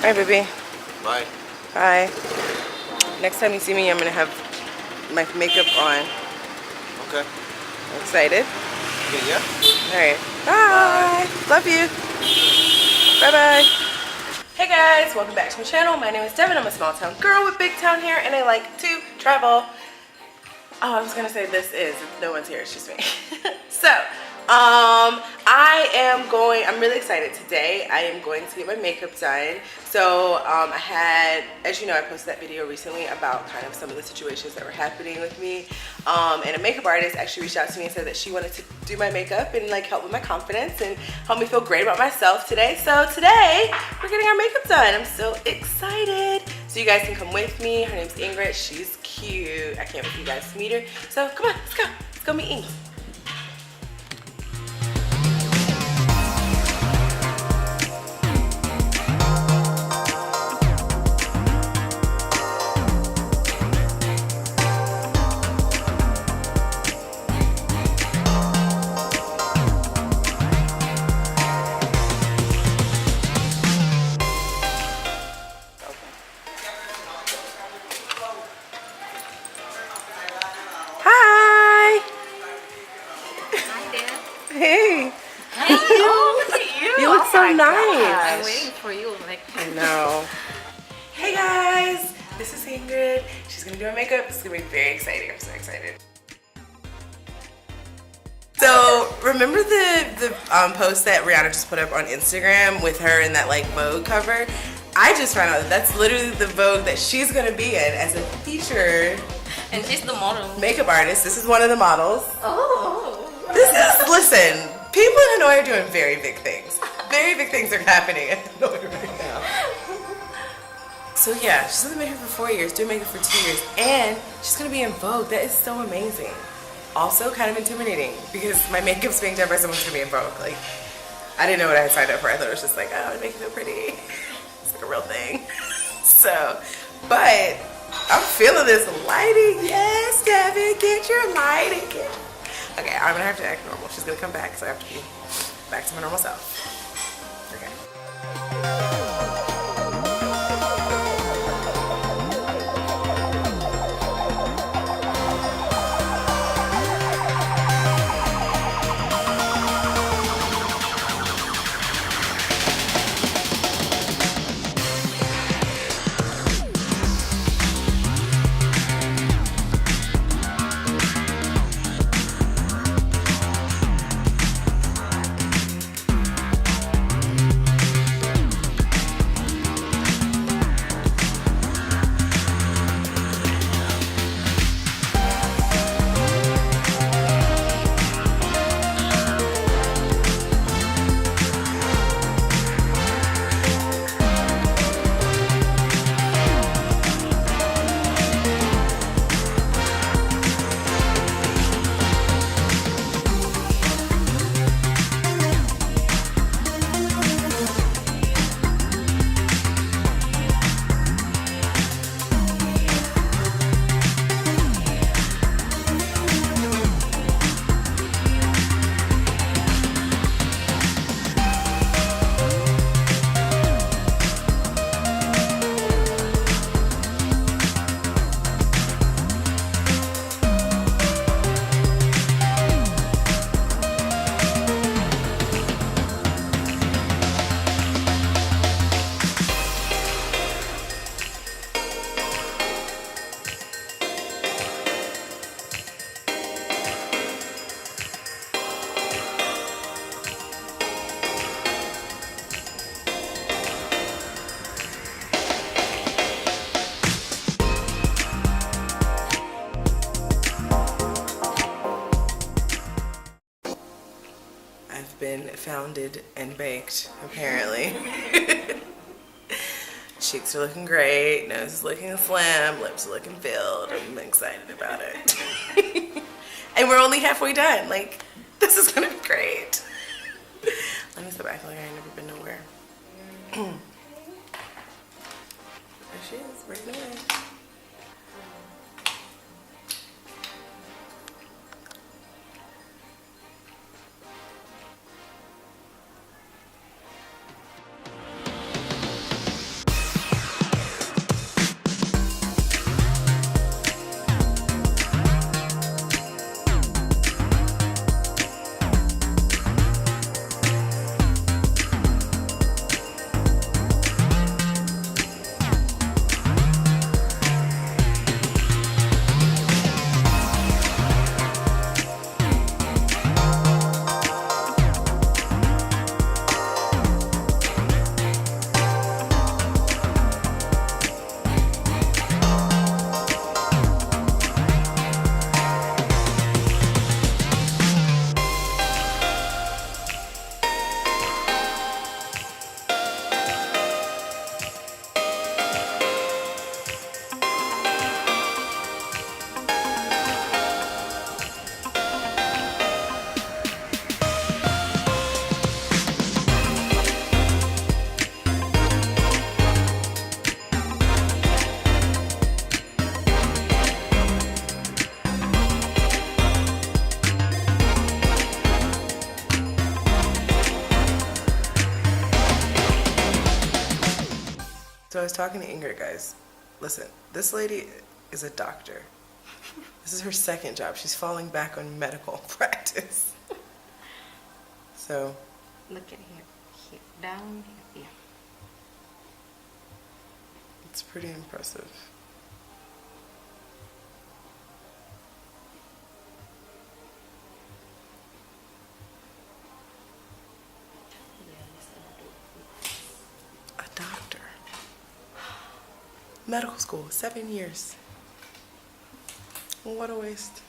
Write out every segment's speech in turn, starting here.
Alright, baby. Bye. Bye. Next time you see me, I'm gonna have my makeup on. Okay. Excited? Okay, yeah. Alright. Bye. Love you. Bye-bye. Hey guys, welcome back to my channel. My name is Devin. I'm a small town girl with big town hair and I like to travel. Oh, I was gonna say this is. No one's here, it's just me. So, I'm really excited today. I am going to get my makeup done. So, as you know, I posted that video recently about kind of some of the situations that were happening with me. And a makeup artist actually reached out to me and said that she wanted to do my makeup and like help with my confidence and help me feel great about myself today. So today, we're getting our makeup done. I'm so excited. So you guys can come with me. Her name's Inggrid. She's cute. I can't wait for you guys to meet her. So come on, let's go. Let's go meet Inggrid. Hey. Hey, oh, look at you. You look so nice. Gosh. I'm waiting for you. Like, I know. Hey guys, this is Inggrid. She's gonna do my makeup. It's gonna be very exciting. I'm so excited. So remember the post that Rihanna just put up on Instagram with her in that like Vogue cover? I just found out that that's literally the Vogue that she's gonna be in as a featured and she's the model. Makeup artist. This is one of the models. Oh. Listen, people in Hanoi are doing very big things. Very big things are happening in Hanoi right now. So yeah, she's gonna be here for 4 years, doing makeup for 2 years, and she's gonna be in Vogue. That is so amazing. Also kind of intimidating because my makeup's being done by someone who's gonna be in Vogue. Like, I didn't know what I had signed up for. I thought it was just like, oh, to make you feel pretty. It's like a real thing. So, but I'm feeling this lighting. Yes, Devin, get your lighting. Okay, I'm gonna have to act normal. She's gonna come back, so I have to be back to my normal self. Okay. Been founded and baked, apparently. Cheeks are looking great, nose is looking slim, lips are looking filled. I'm excited about it. And we're only halfway done. Like, this is gonna be great. Let me step back like I ain't never been nowhere. There she is, right away. was talking to Inggrid, guys. Listen, this lady is a doctor. This is her second job. She's falling back on medical practice. So. Look at here. Here. Down here. Yeah. It's pretty impressive. A doctor. Medical school, 7 years. What a waste.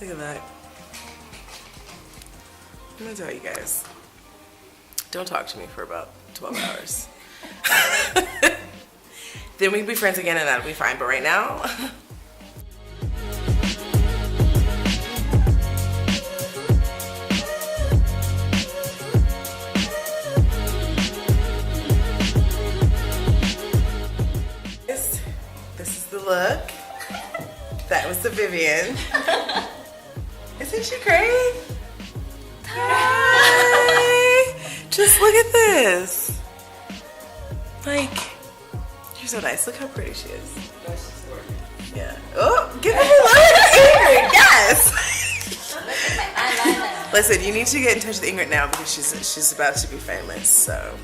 Look at that. I'm gonna tell you guys, don't talk to me for about 12 hours. Then we can be friends again and that'll be fine, but right now, this is the look. That was the Vivian. Isn't she great? Hi! Just look at this. Like, you're so nice. Look how pretty she is. Yeah. Oh, give me a look, Inggrid. Yes. Listen, you need to get in touch with Inggrid now because she's about to be famous. So.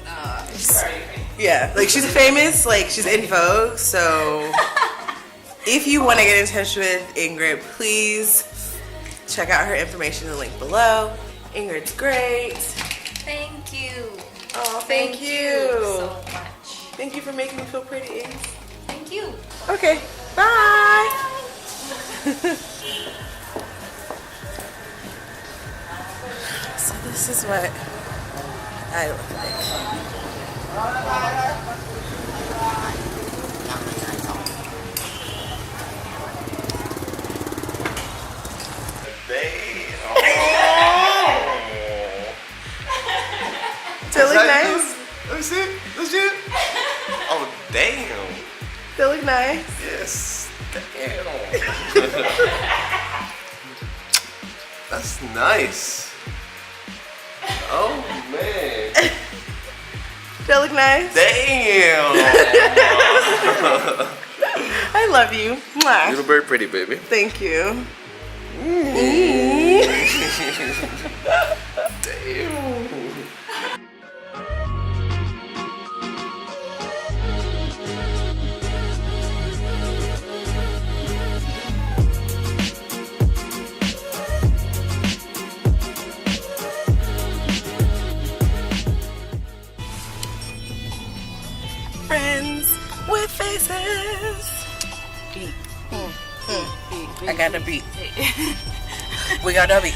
Yeah, like she's famous. Like she's in Vogue. So. If you want to get in touch with Inggrid, please check out her information in the link below. Inggrid's great. Thank you. Oh, thank you. So much. Thank you for making me feel pretty. Thank you. Okay, bye. So this is what I look like. Do they look nice? Let me see. Let's see. Oh, damn. They look nice. Yes. Damn. That's nice. Oh, man. They look nice. Damn. I love you. Mwah. You're very pretty, baby. Thank you. Damn. Friends with faces. Beat. I got a beat. We got a beat.